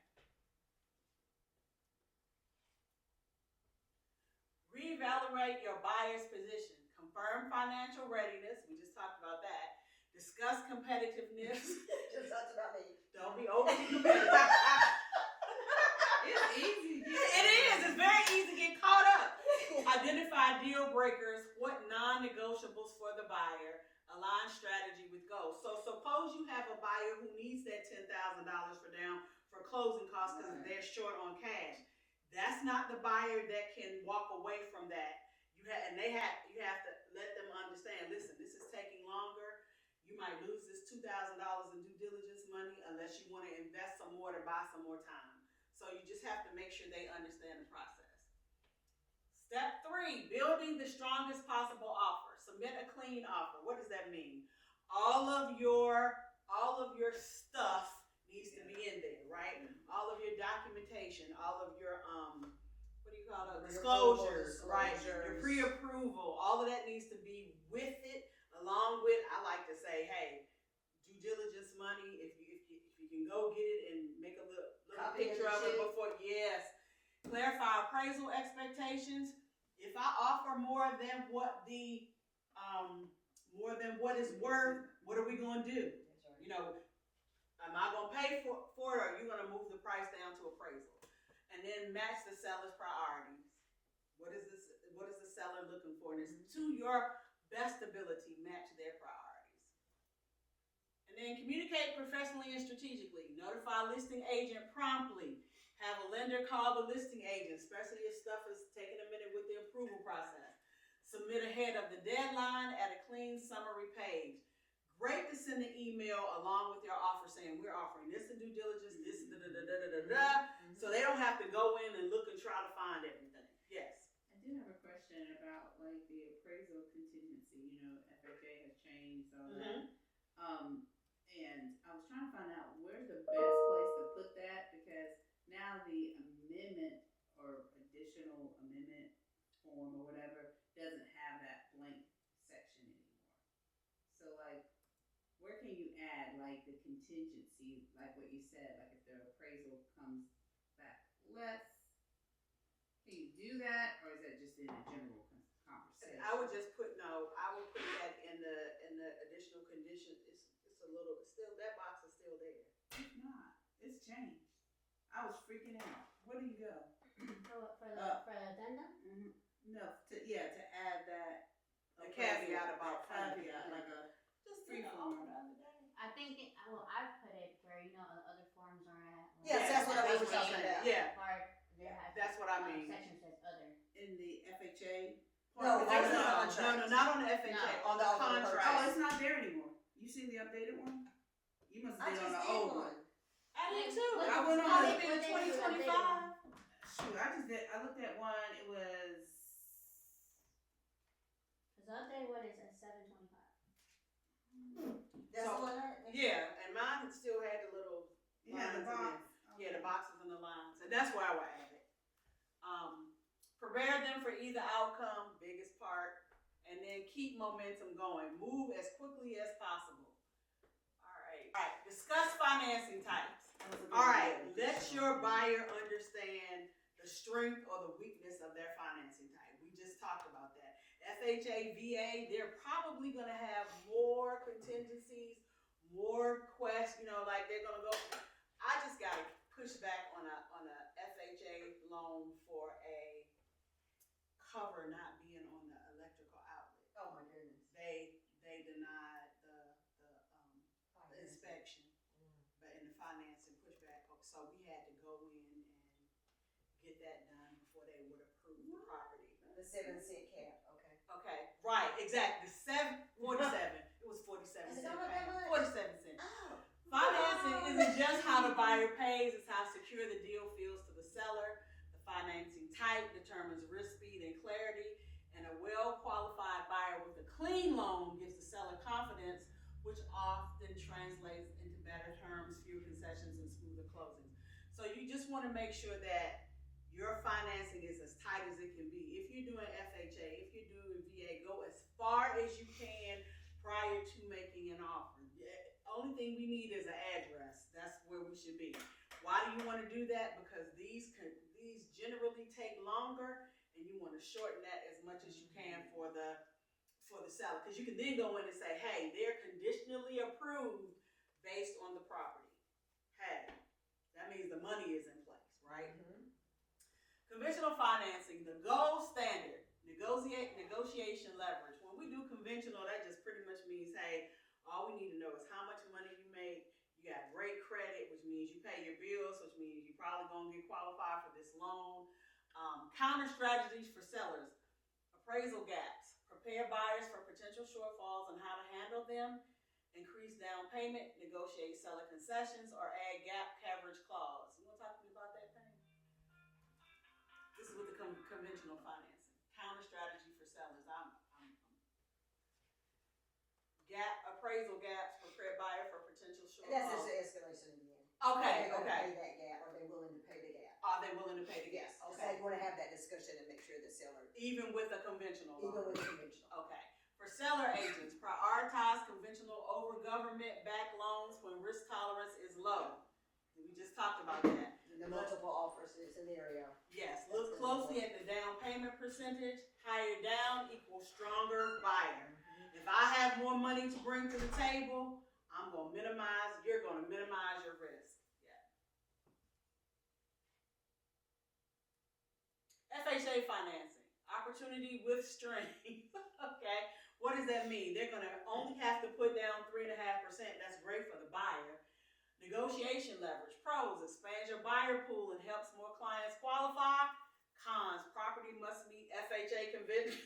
Reevaluate your buyer's position. Confirm financial readiness. We just talked about that. Discuss competitiveness. Just talked about me. Don't be overly competitive. It's easy. It is. It's very easy to get caught up. Identify deal breakers. What non-negotiables for the buyer. Align strategy with goals. So suppose you have a buyer who needs that $10,000 for closing costs because they're short on cash. That's not the buyer that can walk away from that. You have to let them understand. Listen, this is taking longer. You might lose this $2,000 in due diligence money unless you want to invest some more to buy some more time. So you just have to make sure they understand the process. Step 3, building the strongest possible offer. Submit a clean offer. What does that mean? All of your stuff needs to be in there, right? All of your documentation, all of your disclosures, right? Your pre-approval, all of that needs to be with it. Along with, I like to say, hey, due diligence money. If you can go get it and make a little picture of it before, yes. Clarify appraisal expectations. If I offer more than what it's worth, what are we going to do? You know, am I going to pay for it, or are you going to move the price down to appraisal? And then match the seller's priorities. What is the seller looking for? And it's to your best ability, match their priorities. And then communicate professionally and strategically. Notify listing agent promptly. Have a lender call the listing agent, especially if stuff is taking a minute with the approval process. Submit ahead of the deadline, add a clean summary page. Great to send an email along with your offer saying we're offering this in due diligence, this so they don't have to go in and look and try to find everything. Yes. I do have a question about like the appraisal contingency. You know, FHA has changed all that. And I was trying to find out where's the best place to put that, because now the amendment or additional amendment form or whatever doesn't have that blank section anymore. So like, where can you add like the contingency, like what you said, like if the appraisal comes back less, can you do that, or is that just in a general conversation? I would put that in the additional condition. It's a little, still, that box is still there. It's not. It's changed. I was freaking out. Where do you go? For the addendum? No, to add that A caveat about caveat, like a Just free the form. offer the other day. I think, I put it where, other forms are at. like- Yes, that's what I was what I'm talking saying. about. Yeah, Or there has. that's what I mean. Section says other. in the FHA. No, part. on There's the no, contract. no, not on the FHA, No. on the On the contract. Oh, it's not there anymore. You seen the updated one? You must I have been just on the did old one. one. I did too. What- I went on Oh, the- it's been what they do with 2025. Shoot, I looked at one. It was. Cause the updated one is at 725. That's So- the one Yeah, and mine still had the little Yeah, the lines in box. it. Yeah, the boxes and the lines, and that's where I would add it. Prepare them for either outcome, biggest part, and then keep momentum going. Move as quickly as possible. All right, discuss financing types. That was a good All right, one. let your buyer understand the strength or the weakness of their financing type. We just talked about that. FHA, VA, they're probably gonna have more contingencies, more quests, like they're gonna go. I just gotta push back on a FHA loan for a cover not being on the electrical outlet. Oh my goodness. They denied the inspection, but in the financing pushback, so we had to go in and get that done before they would approve the property. The 7-cent cap, okay. Okay, right, exactly, 47, it was 47 Is it cent not that payment, much? 47 cents. Oh. Financing isn't just how the buyer pays, it's how secure the deal feels to the seller. The financing type determines risk, speed, and clarity, and a well-qualified buyer with a clean loan gives the seller confidence, which often translates into better terms, fewer concessions, and smoother closings. So you just want to make sure that your financing is as tight as it can be. If you're doing FHA, if you're doing VA, go as far as you can prior to making an offer. Only thing we need is an address. That's where we should be. Why do you want to do that? Because these generally take longer, and you want to shorten that as much as you can for the seller. Because you can then go in and say, hey, they're conditionally approved based on the property. Hey, that means the money is in place, right? Conventional financing, the gold standard, negotiation leverage. When we do conventional, that just pretty much means, hey, all we need to know is how much money you make. You got great credit, which means you pay your bills, which means you're probably gonna get qualified for this loan. Counter strategies for sellers, appraisal gaps, prepare buyers for potential shortfalls and how to handle them, increase down payment, negotiate seller concessions, or add gap coverage clause. You wanna talk to me about that, Pam? This is with the conventional financing. Counter strategy for sellers. Appraisal gaps, prepare buyer for potential And that's just shortfalls. the escalation in the end. Okay, Are they gonna okay. pay that gap? Are they willing to pay the gap? Are they willing to pay the Yes. gas? So Okay. you wanna have that discussion and make sure the seller, Even with a conventional even loan. with conventional. Okay. For seller agents, prioritize conventional over government-backed loans when risk tolerance is low. We just talked about that. The multiple offers scenario. Yes, look closely at the down payment percentage. Higher down equals stronger buyer. If I have more money to bring to the table, you're gonna minimize your risk. Yeah. FHA financing, opportunity with strength. Okay, what does that mean? They're gonna only have to put down 3.5%. That's great for the buyer. Negotiation leverage. Pros, expands your buyer pool and helps more clients qualify. Cons, property must meet FHA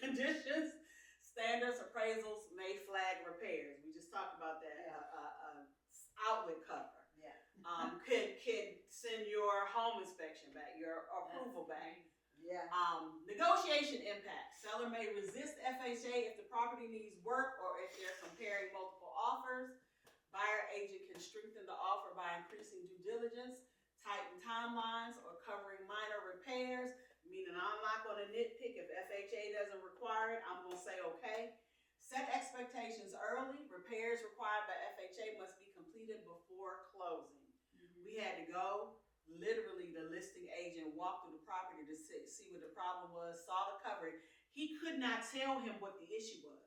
conditions. Standards, appraisals may flag repairs. We just talked about that. Outlet cover. Yeah. Could send your home inspection back, your approval back. Yeah. Negotiation impact. Seller may resist FHA if the property needs work or if they're comparing multiple offers. Buyer agent can strengthen the offer by increasing due diligence, tighten timelines, or covering minor repairs, meaning I'm not gonna nitpick if FHA doesn't require it, I'm gonna say okay. Set expectations early. Repairs required by FHA must be completed before closing. We had to go, literally the listing agent walked through the property to see what the problem was, saw the covering. He could not tell him what the issue was.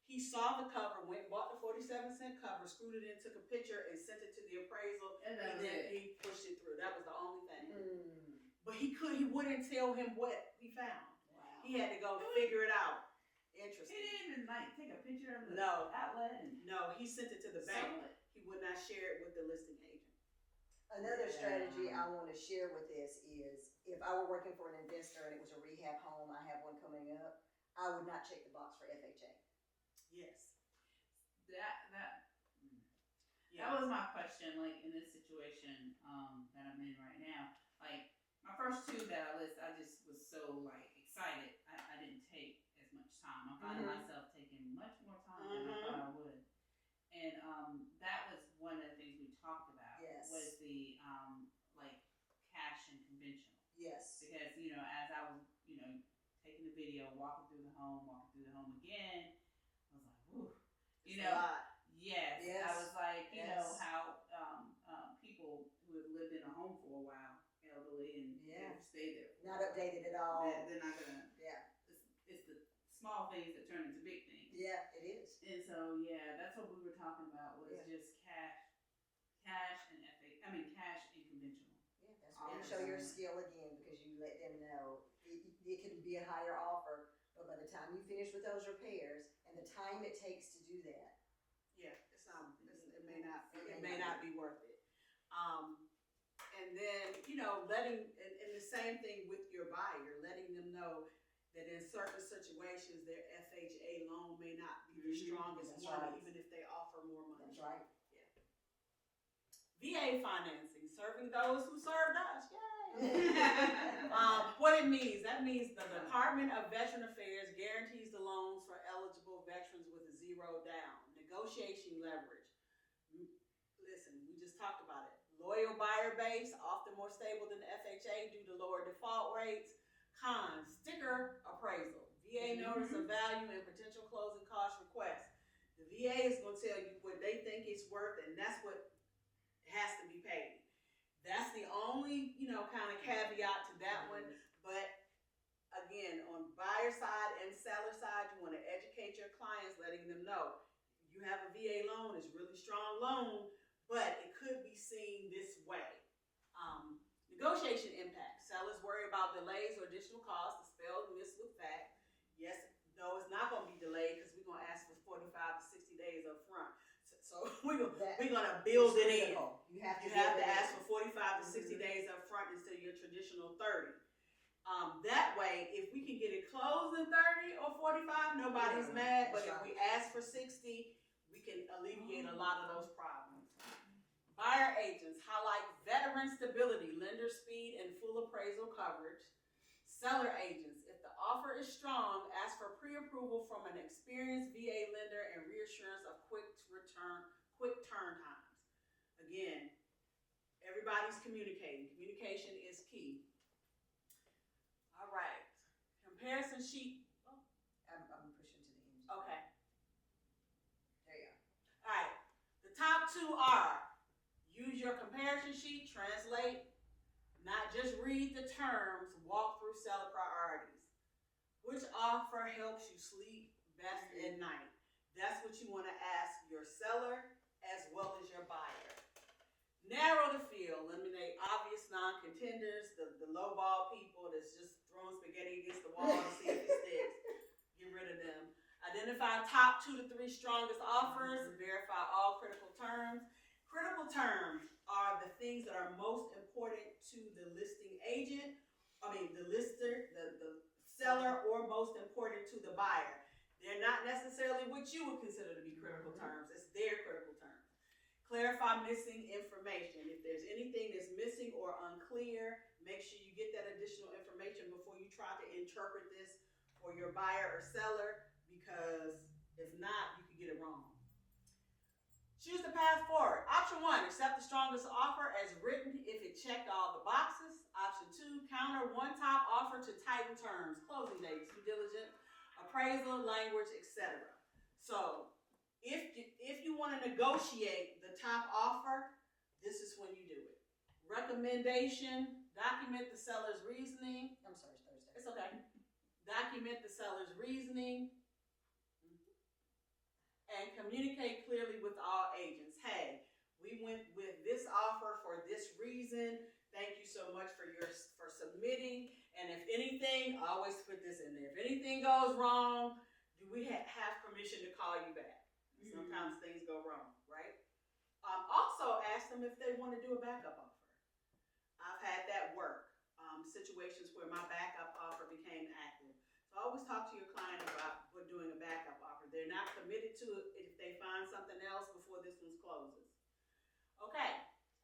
He saw the cover, went and bought the 47-cent cover, screwed it in, took a picture, and sent it to the appraisal. And that And was then it. he pushed it through. That was the only thing. Mm, But he wouldn't tell him what he found. wow. He had to go figure it out. He Interesting. didn't even like take a picture of the No. outlet and No, he sent it to the sell bank. it. He would not share it with the listing agent. Another Yeah. strategy I want to share with this is if I were working for an investor and it was a rehab home, I have one coming up, I would not check the box for FHA. Yes. That Yeah. was my question, like in this situation that I'm in right now. Like my first two that I list, I just was so like excited. I didn't take as much time. I find Mhm. myself taking much more time than I thought I would. And that was one of the things we talked about. Yes. Was the like cash and conventional. Yes. Because, you know, as I was, you know, taking the video, walking through the home again, I was like, whew. You It's a know, lot. yes. Yes. I was like, you know, Yes. how people who have lived in a home for a while, elderly, and Yeah. they've stayed there. for a Not while, updated at all. They're not gonna. Yeah. It's the small things that turn into big things. Yeah, it is. And so yeah, that's what we were talking about was Yeah. just cash and cash and conventional. Yeah, that's where you show your skill again because you let them know it can be a higher offer, but by the time you finish with those repairs and the time it takes to do that, Yeah, it may not be worth it. And then, you know, and the same thing with your buyer, letting them know that in certain situations, their FHA loan may not be the Mhm. strongest That's one, right. even if they offer more money. that's right. VA financing, serving those who served us, yay! What it means, that means the Department of Veteran Affairs guarantees the loans for eligible veterans with a zero down. Negotiation leverage. Listen, we just talked about it. Loyal buyer base, often more stable than the FHA due to lower default rates. Cons, sticker appraisal. VA notice of value and potential closing cost requests. The VA is going to tell you what they think it's worth, and that's what has to be paid. That's the only, you know, kind of caveat to that one. But again, on buyer side and seller side, you want to educate your clients, letting them know you have a VA loan, it's a really strong loan, but it could be seen this way. Negotiation impact. Sellers worry about delays or additional costs. The spell missed with fact. Yes, no, it's not going to be delayed because we're going to ask for 45 to 60 days up front. So we're gonna build it in. You have to, ask for 45 to 60 days up front instead of your traditional 30. That way, if we can get it closed in 30 or 45, nobody's mad. But if we ask for 60, we can alleviate a lot of those problems. Buyer agents highlight veteran stability, lender speed, and full appraisal coverage. Seller agents, if the offer is strong, ask for pre-approval from an experienced VA lender and reassurance of quick turn times. Again, everybody's communicating. Communication is key. All right. Comparison sheet. Oh, I'm pushing to the end. okay. There you All right. The top two are use your comparison sheet, translate, not just read the terms, walk through seller priorities. Which offer helps you sleep best at night? That's what you want to ask your seller as well as your buyer. Narrow the field, eliminate obvious non-contenders, the lowball people that's just throwing spaghetti against the wall to see if it sticks. Get rid of them. Identify top 2 to 3 strongest offers. Verify all critical terms. Critical terms are the things that are most important to the listing agent, the lister, the seller, or most important to the buyer. They're not necessarily what you would consider to be critical terms. It's their critical terms. Clarify missing information. If there's anything that's missing or unclear, make sure you get that additional information before you try to interpret this for your buyer or seller, because if not, you could get it wrong. Choose the path forward. Option 1, accept the strongest offer as written if it checked all the boxes. Option 2, counter one top offer to tighten terms, closing dates, due diligence, appraisal, language, etc. So if you want to negotiate the top offer, this is when you do it. Recommendation, document the seller's reasoning. I'm sorry, it's Thursday. It's okay. Document the seller's reasoning. and communicate clearly with all agents. Hey, we went with this offer for this reason. Thank you so much for submitting. And if anything, I always put this in there. If anything goes wrong, do we have permission to call you back? Sometimes things go wrong, right? Also ask them if they want to do a backup offer. I've had that work. Situations where my backup offer became active. So always talk to your client about doing a backup offer. They're not committed to it if they find something else before this one closes. Okay,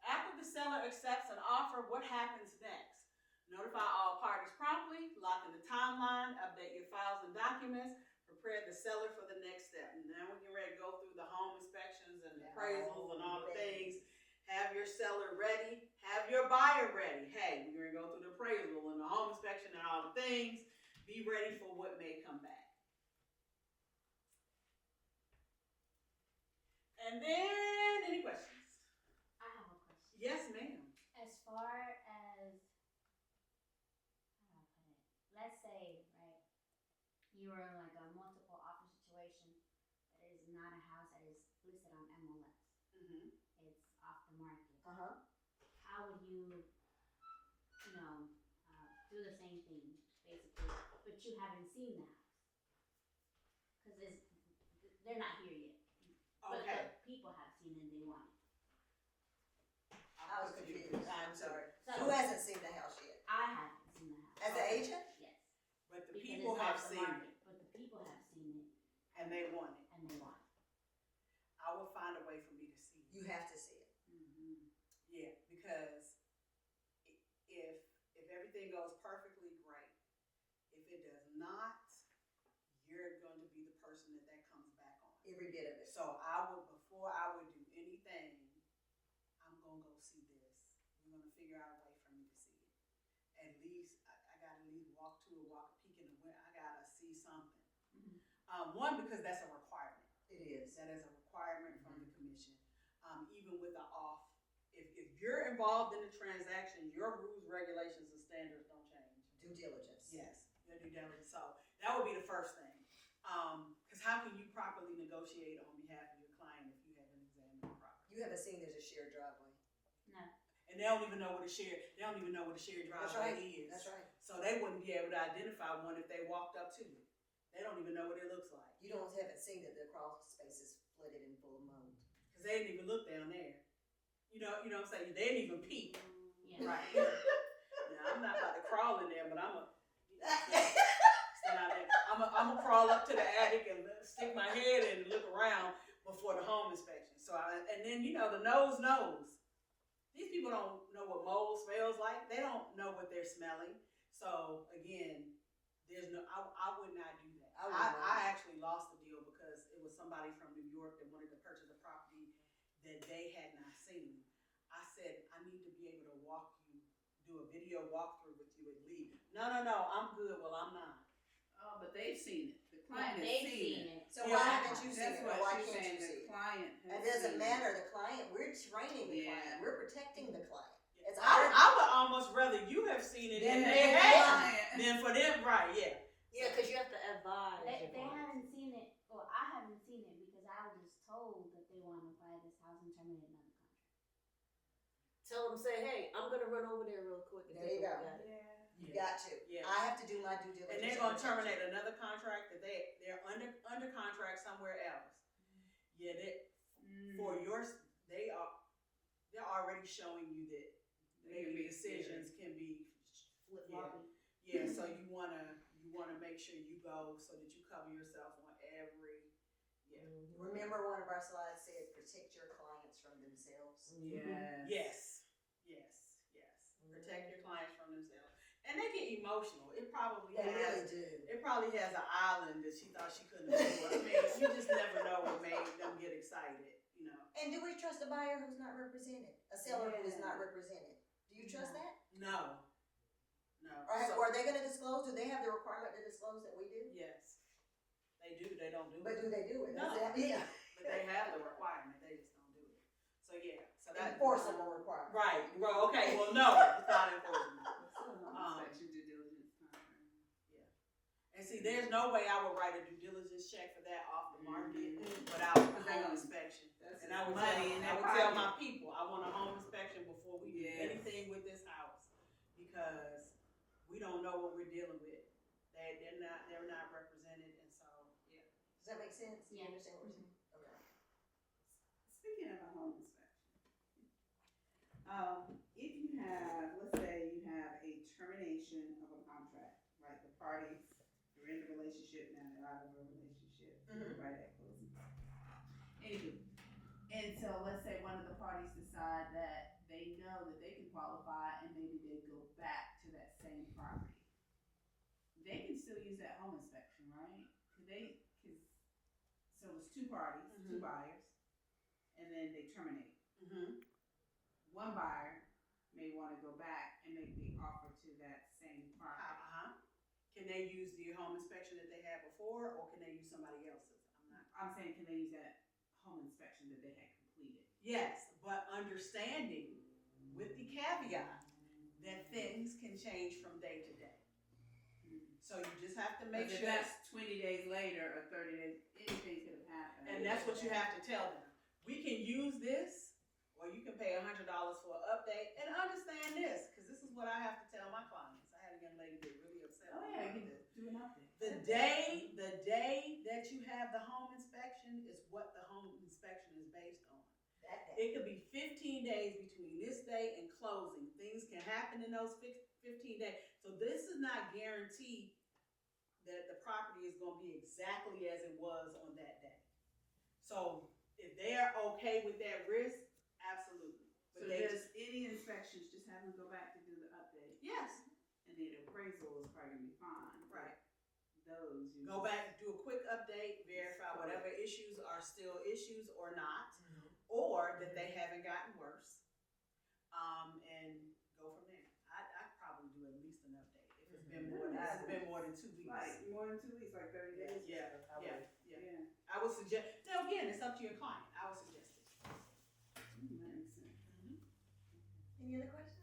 after the seller accepts an offer, what happens next? Notify all parties promptly, lock in the timeline, update your files and documents, prepare the seller for the next step. And now we get ready to go through the home inspections and appraisals and all the things. Have your seller ready, have your buyer ready. Hey, we're gonna go through the appraisal and the home inspection and all the things. Be ready for what may come back. And then, any questions? I have a question. Yes, ma'am. As far as, how do I put it? Let's say, right, you were in like a multiple offer situation, but it is not a house that is listed on MLS. Mm-hmm. It's off the market. Uh-huh. How would you do the same thing, basically, but you haven't seen the house? Because they're not here yet. But Okay. the people have seen it and they want it. I was confused. I'm sorry. So, Who hasn't seen the house yet? I haven't seen the house. As an agent? Yes. But the Because people it's have off the seen it market, but the people have seen it and they want it. and they want it. I will find a way for me to see it. You have to see it. Yeah, because if everything goes perfectly great, if it does not, you're going to be the person that comes back on. Every bit of it. So before I would do anything, I'm gonna go see this. We're gonna figure out a way for me to see it. At least I gotta at least walk a peek in the window. I gotta see something. One, because that's a requirement. It is. That is a requirement from the commission. Even with the off, if you're involved in the transaction, your rules, regulations, and standards don't change. Due diligence. Yes, your due diligence. So that would be the first thing. Because how can you properly negotiate on behalf of your client if you haven't examined the property? You haven't seen there's a shared driveway. No. And they don't even know what a shared driveway is. That's right. So they wouldn't be able to identify one if they walked up to it. They don't even know what it looks like. You haven't seen that the crawl space is flooded and full of mold. Because they didn't even look down there. You know what I'm saying? They didn't even peek. Yeah. Right. Now, I'm not about to crawl in there, but I'm gonna crawl up to the attic and stick my head in and look around before the home inspection. So and then the nose knows. These people don't know what mold smells like. They don't know what they're smelling. So again, I would not do that. I actually lost the deal because it was somebody from New York that wanted to purchase a property that they had not seen. I said, I need to be able to do a video walkthrough with you and leave. No, I'm good. Well, I'm not. Oh, but they've seen it. The client has They've seen it. So Yeah. why haven't you seen That's it? Or what why she's can't saying. you see The it? client has It doesn't seen matter. it. The client, we're training the Yeah. client. We're protecting the client. It's I would almost rather you have seen it than they have. Than for them, right? Yeah. Yeah, because you have to advise. They your clients. haven't seen it. Well, I haven't seen it because I was just told that they want to buy this house and terminate another contract. Tell them, say, hey, I'm gonna run over there real quick and There take you a go. look at it. You got to. Yeah. I have to do my due diligence. And they're gonna terminate another contract that they're under contract somewhere else. Yeah, they're already showing you that maybe decisions can be Flip Yeah. floppy. Yeah, so you wanna make sure you go so that you cover yourself on every. Remember one of our slides said, protect your clients from themselves. Yes. Protect your clients from themselves, and they get emotional. It probably They really has. do. It probably has an island that she thought she couldn't afford. I mean, you just never know what made them get excited. And do we trust a buyer who's not represented? A seller who is not represented? Do you trust that? No. Or are they gonna disclose? Do they have the requirement to disclose that we do? Yes, they do. They don't do But it. do they do it? No. Yeah. But they have the requirement. They just don't do it. So yeah. So that Enforceable requirement. Right. Well, okay. Well, no, it's not enforceable. Inspection due diligence time. And see, See, there's no way I would write a due diligence check for that off the market Mhm. without a Because they home gonna- inspection. That's And I would money in tell, I their would tell pocket. my people, I want a home inspection before we do Yes. anything with this house. Because we don't know what we're dealing with. They're not represented, and so, yeah. Does that make sense? Do you Yeah. understand what we're saying? Okay. Speaking of a home inspection, if you have, let's say you have a termination of a contract, right? The parties, you're in a relationship, now they're out of a relationship, Mhm. right at closing. Anywho, and so let's say one of the parties decide that they know that they can qualify and maybe they go back to that same property. They can still use that home inspection, right? So it's two parties, two Mhm. buyers, and then they terminate. Mm-hmm. One buyer may want to go back and make the offer to that same property. Uh-huh. Can they use the home inspection that they had before, or can they use somebody else's? I'm saying, can they use that home inspection that they had completed? Yes, but understanding with the caveat that things can change from day to day. So you just have to make Because sure. if that's 20 days later or 30 days, anything could have happened. And that's what you have to tell them. We can use this, or you can pay $100 for an update. And understand this, because this is what I have to tell my clients. I had a young lady get really upset. Oh with me yeah, about you this. can do an update. The day that you have the home inspection is what the home inspection is based on. That day. It could be 15 days between this day and closing. Things can happen in those 15 days. So this is not guaranteed that the property is gonna be exactly as it was on that day. So if they're okay with that risk, absolutely. But So they just any inspections, just have them go back to do the update, yes, and the appraisal is probably gonna be fine. right. Those you Go back, do a quick update, verify whatever issues are still issues or not, or that they haven't gotten worse, and go from there. I probably do at least an update if it's been more than 2 weeks. Like more than 2 weeks, like 30 days. Yeah, yeah. Yeah. I would suggest. Now again, it's up to your client. I would suggest it. That makes sense. Any other questions?